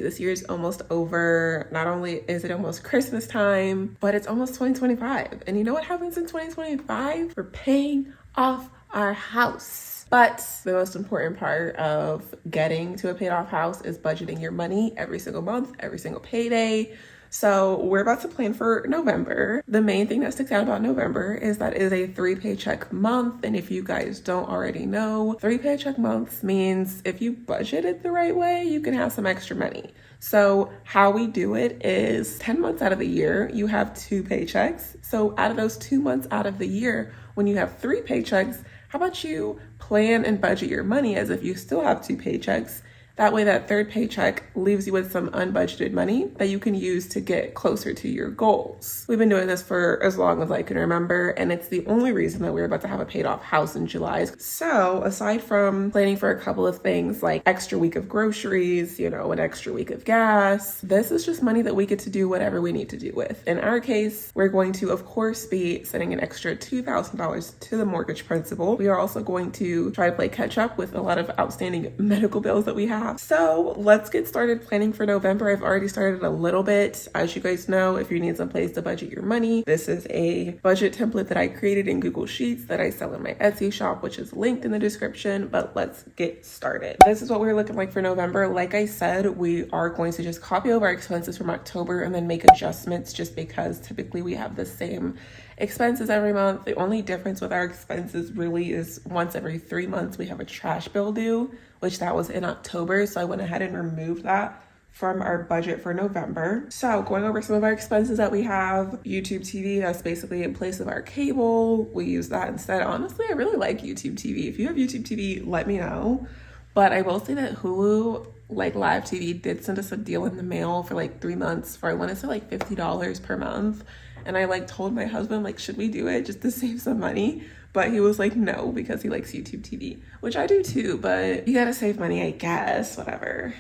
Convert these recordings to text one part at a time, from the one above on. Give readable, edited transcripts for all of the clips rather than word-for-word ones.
This year is almost over. Not only is it almost Christmas time, but it's almost 2025. And you know what happens in 2025? We're paying off our house. But the most important part of getting to a paid off house is budgeting your money every single month, every single payday. So we're about to plan for November. The main thing that sticks out about November is that it is a 3 paycheck month. And if you guys don't already know, 3 paycheck months means if you budget it the right way, you can have some extra money. So how we do it is 10 months out of the year, you have 2 paychecks. So out of those 2 months out of the year, when you have 3 paychecks, how about you plan and budget your money as if you still have 2 paychecks? That way that 3rd paycheck leaves you with some unbudgeted money that you can use to get closer to your goals. We've been doing this for as long as I can remember, and it's the only reason that we're about to have a paid off house in July. So aside from planning for a couple of things like extra week of groceries, an extra week of gas, this is just money that we get to do whatever we need to do with. In our case, we're going to, of course, be sending an extra $2,000 to the mortgage principal. We are also going to try to play catch up with a lot of outstanding medical bills that we have. So let's get started planning for November. I've already started a little bit. As you guys know, if you need some place to budget your money, this is a budget template that I created in Google Sheets that I sell in my Etsy shop, which is linked in the description, but let's get started. This is what we're looking like for November. Like I said, we are going to just copy over our expenses from October and then make adjustments just because typically we have the same expenses every month. The only difference with our expenses really is once every 3 months we have a trash bill due, which that was in October. So I went ahead and removed that from our budget for November. So going over some of our expenses that we have, YouTube TV, that's basically in place of our cable. We use that instead. Honestly, I really like YouTube TV. If you have YouTube TV, let me know. But I will say that Hulu, like Live TV, did send us a deal in the mail for like 3 months for, I want to say like $50 per month. And I told my husband, should we do it just to save some money? But he was like, no, because he likes YouTube TV, which I do too, but you gotta save money, I guess, whatever.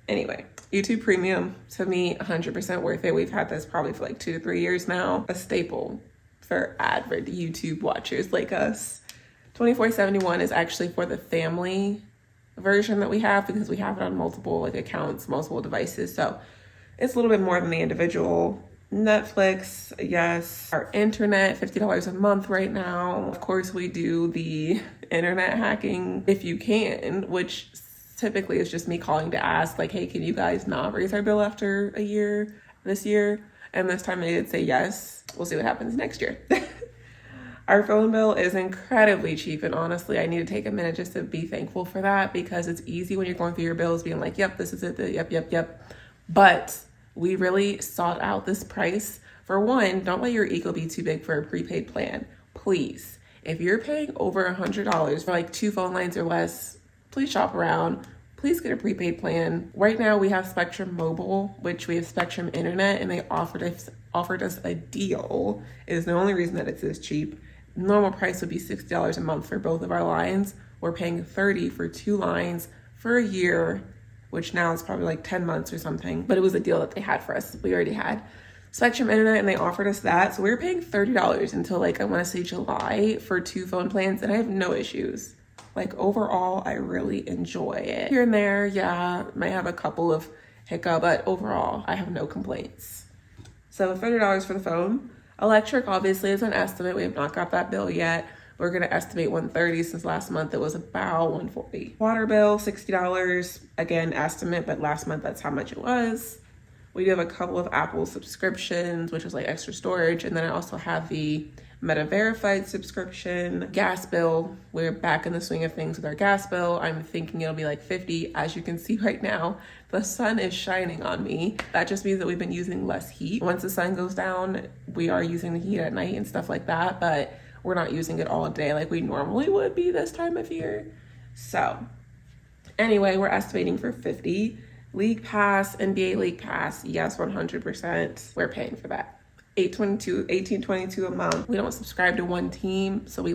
Anyway, YouTube Premium, to me, 100% worth it. We've had this probably for 2 to 3 years now. A staple for avid YouTube watchers like us. $24.71 is actually for the family version that we have because we have it on multiple accounts, multiple devices. So it's a little bit more than the individual. Netflix, yes. Our internet, $50 a month right now. Of course, we do the internet hacking if you can, which typically is just me calling to ask, hey, can you guys not raise our bill after a year this year? And this time they did say yes. We'll see what happens next year. Our phone bill is incredibly cheap, and honestly, I need to take a minute just to be thankful for that because it's easy when you're going through your bills being yep, this is it, yep. But we really sought out this price. For one, don't let your ego be too big for a prepaid plan. Please, if you're paying over $100 for 2 phone lines or less, please shop around. Please get a prepaid plan. Right now we have Spectrum Mobile, which we have Spectrum Internet, and they offered us a deal. It is the only reason that it's this cheap. Normal price would be $60 a month for both of our lines. We're paying $30 for 2 lines for a year, which now is probably 10 months or something, but it was a deal that they had for us. We already had Spectrum Internet and they offered us that. So we were paying $30 until I want to say July for 2 phone plans, and I have no issues. Overall, I really enjoy it. Here and there, yeah, might have a couple of hiccups, but overall, I have no complaints. So $30 for the phone. Electric obviously is an estimate. We have not got that bill yet. We're going to estimate $130 since last month it was about $140. Water bill, $60. Again, estimate, but last month that's how much it was. We do have a couple of Apple subscriptions, which is extra storage. And then I also have the Meta Verified subscription. Gas bill, we're back in the swing of things with our gas bill. I'm thinking it'll be $50. As you can see right now, the sun is shining on me. That just means that we've been using less heat. Once the sun goes down, we are using the heat at night and stuff like that, but we're not using it all day like we normally would be this time of year. So anyway, we're estimating for $50. League Pass, NBA League Pass, yes, 100%. We're paying for that. $18.22 a month. We don't subscribe to one team, so we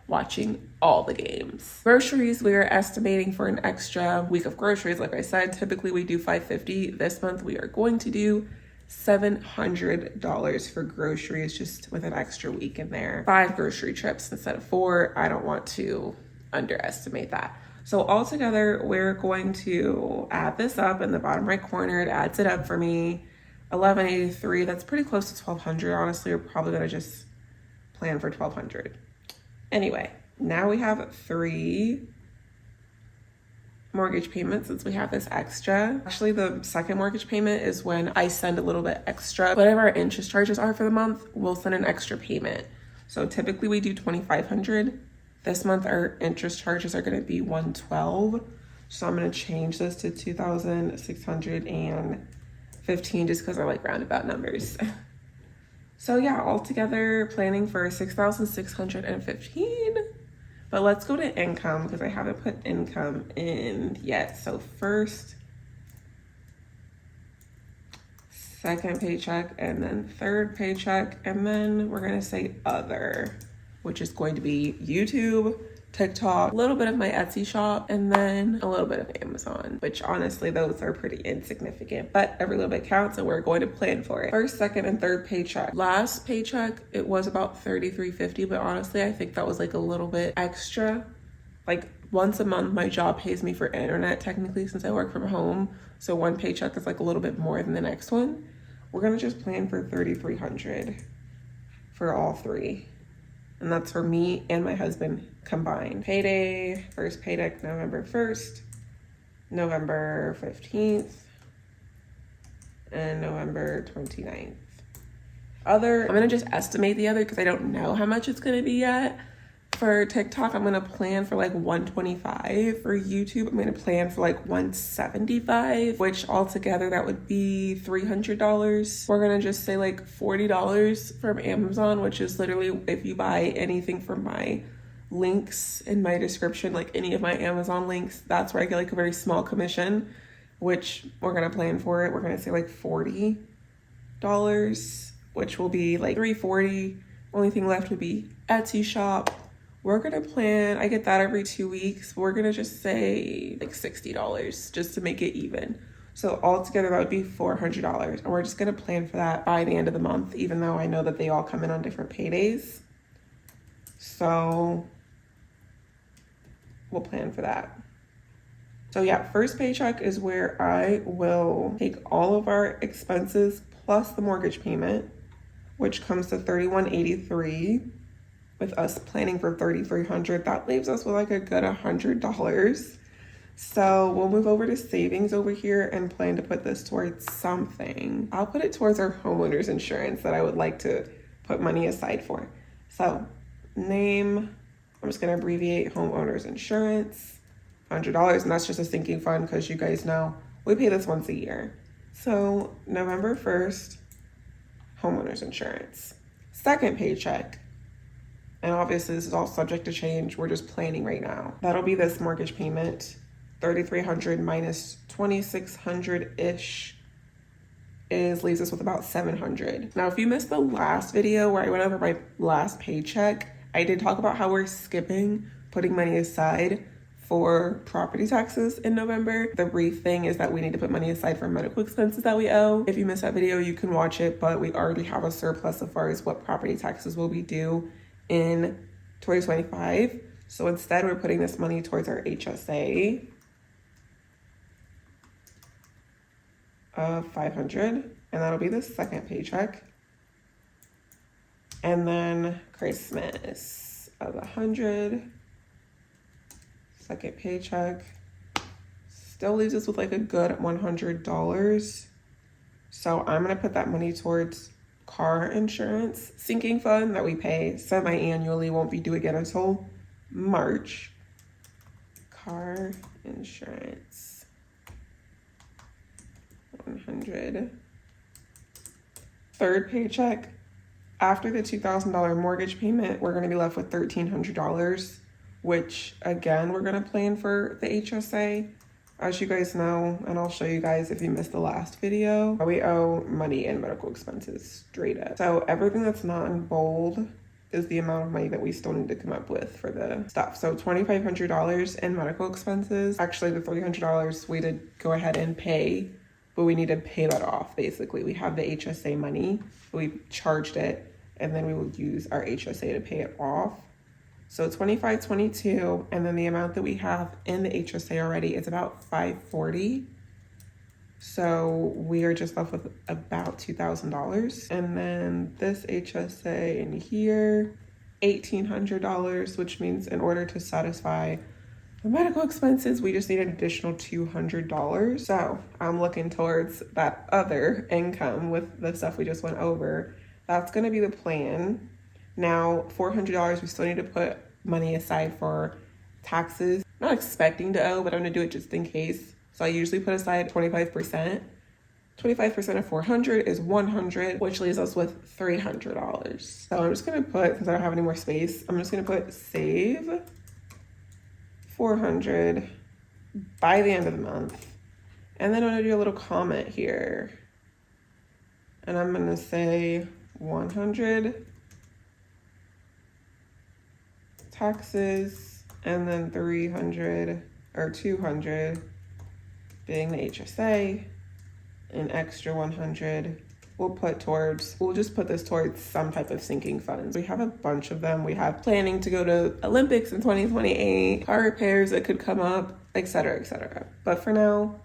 watching all the games. Groceries, we are estimating for an extra week of groceries. Like I said, typically we do $550. This month we are going to do $700 for groceries, just with an extra week in there. 5 grocery trips instead of 4. I don't want to underestimate that. So altogether, we're going to add this up in the bottom right corner. It adds it up for me. 1183, that's pretty close to 1200. Honestly, we're probably gonna just plan for 1200. Anyway, now we have 3 mortgage payments since we have this extra. Actually, the second mortgage payment is when I send a little bit extra. Whatever our interest charges are for the month, we'll send an extra payment. So typically we do 2,500. This month our interest charges are gonna be 112. So I'm gonna change this to 2,615 just because I like roundabout numbers. So yeah, altogether planning for 6,615. But let's go to income because I haven't put income in yet. So first, second paycheck, and then third paycheck, and then we're gonna say other, which is going to be YouTube, TikTok, a little bit of my Etsy shop, and then a little bit of Amazon, which honestly, those are pretty insignificant, but every little bit counts and we're going to plan for it. First, second, and third paycheck. Last paycheck, it was about $33.50, but honestly, I think that was like a little bit extra. Like once a month, my job pays me for internet technically since I work from home. So one paycheck is like a little bit more than the next one. We're gonna just plan for $3,300 for all 3. And that's for me and my husband combined. Payday, first payday, November 1st, November 15th, and November 29th. Other, I'm gonna just estimate the other because I don't know how much it's gonna be yet. For TikTok, I'm gonna plan for like 125. For YouTube, I'm gonna plan for like 175, which altogether that would be $300. We're gonna just say like $40 from Amazon, which is literally if you buy anything from my links in my description, like any of my Amazon links, that's where I get like a very small commission, which we're gonna plan for it. We're gonna say like $40, which will be like $340. Only thing left would be Etsy shop. We're gonna plan, I get that every 2 weeks. We're gonna just say like $60 just to make it even. So altogether that would be $400. And we're just gonna plan for that by the end of the month, even though I know that they all come in on different paydays. So we'll plan for that. So yeah, first paycheck is where I will take all of our expenses plus the mortgage payment, which comes to $3,183. With us planning for $3,300, that leaves us with like a good $100. So we'll move over to savings over here and plan to put this towards something. I'll put it towards our homeowner's insurance that I would like to put money aside for. So name, I'm just gonna abbreviate homeowner's insurance, $100, and that's just a sinking fund because you guys know we pay this once a year. So November 1st, homeowner's insurance. Second paycheck, and obviously this is all subject to change. We're just planning right now. That'll be this mortgage payment. $3,300 minus $2,600-ish leaves us with about $700. Now, if you missed the last video where I went over my last paycheck, I did talk about how we're skipping putting money aside for property taxes in November. The brief thing is that we need to put money aside for medical expenses that we owe. If you missed that video, you can watch it, but we already have a surplus as far as what property taxes will be due in 2025. So instead, we're putting this money towards our HSA of $500, and that'll be the second paycheck. And then Christmas of $100, second paycheck. Still leaves us with like a good $100. So I'm gonna put that money towards car insurance sinking fund that we pay semi-annually, won't be due again until March. Car insurance, 100. Third paycheck, after the $2,000 mortgage payment, we're gonna be left with $1,300, which again, we're gonna plan for the HSA. As you guys know, and I'll show you guys if you missed the last video, we owe money in medical expenses straight up. So everything that's not in bold is the amount of money that we still need to come up with for the stuff. So $2,500 in medical expenses. Actually, the $300 we did go ahead and pay, but we need to pay that off. Basically, we have the HSA money, we charged it, and then we will use our HSA to pay it off. So 2522, and then the amount that we have in the HSA already is about 540. So we are just left with about $2,000. And then this HSA in here, $1,800, which means in order to satisfy the medical expenses, we just need an additional $200. So I'm looking towards that other income with the stuff we just went over. That's gonna be the plan. Now, $400, we still need to put money aside for taxes. I'm not expecting to owe, but I'm gonna do it just in case. So I usually put aside 25%. 25% of 400 is 100, which leaves us with $300. So I'm just gonna put, since I don't have any more space, I'm just gonna put save 400 by the end of the month. And then I'm gonna do a little comment here. And I'm gonna say 100 taxes, and then 300 or 200 being the HSA, an extra 100 we'll just put this towards some type of sinking funds. We have a bunch of them. We have planning to go to Olympics in 2028, car repairs that could come up, etc., etc. But for now,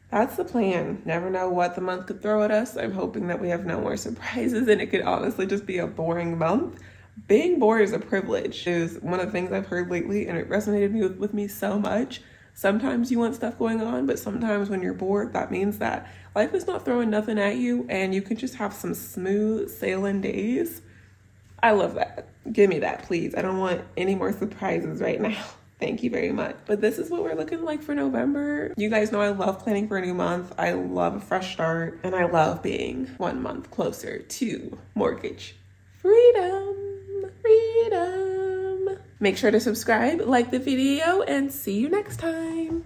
that's the plan. Never know what the month could throw at us. I'm hoping that we have no more surprises and it could honestly just be a boring month. Being bored is a privilege is one of the things I've heard lately, and it resonated with me so much. Sometimes you want stuff going on, but sometimes when you're bored, that means that life is not throwing nothing at you and you can just have some smooth sailing days. I love that. Give me that, please. I don't want any more surprises right now. Thank you very much. But this is what we're looking like for November. You guys know I love planning for a new month. I love a fresh start, and I love being 1 month closer to mortgage freedom. Freedom. Make sure to subscribe, like the video, and see you next time.